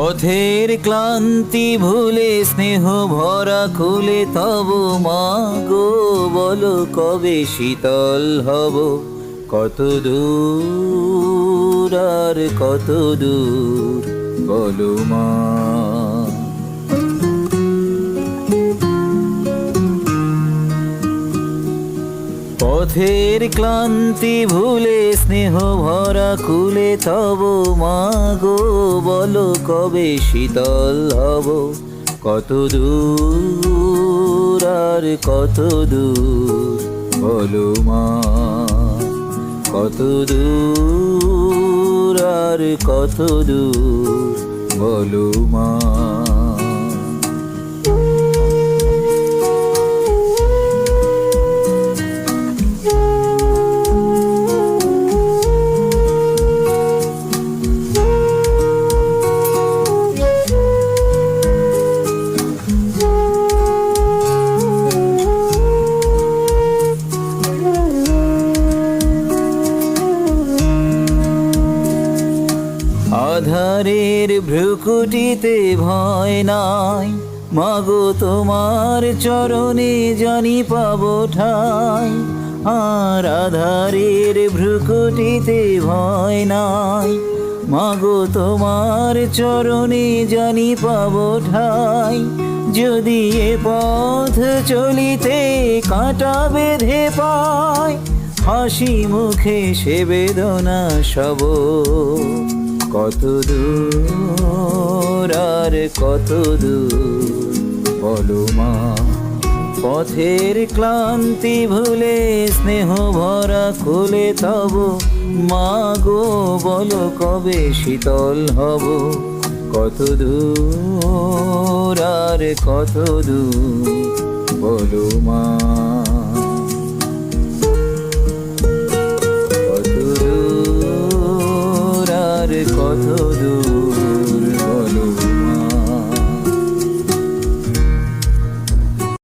পথের ক্লান্তি ভুলে স্নেহ ভরা কুলে তব মাগো বলো কবে শীতল হব, কত দূর আর কত দূর বলো মা। পথের ক্লান্তি ভুলে স্নেহ ভরা কুলে তব মাগো বলো কবে শীতল হব, কত দূর আর কত দূর বলো মা, কত দূর আর কত দূর বলো মা। আধারের ভ্রুকুটিতে ভয় নাই, মাগো তোমার চরণে জানি পাবো ঠাই। আর আধারের ভ্রুকুটিতে ভয় নাই, মাগো তোমার চরণে জানি পাবো ঠাই। যদি এ পথ চলিতে কাঁটা বেঁধে পায়, হাসি মুখে সে বেদনা সব, কত দূর আর কত দূর বলো মা। পথের ক্লান্তি ভুলে স্নেহ ভরা কুলে তব মাগো বলো কবে শীতল হব, কত দূর আর কত দূর বলো মা।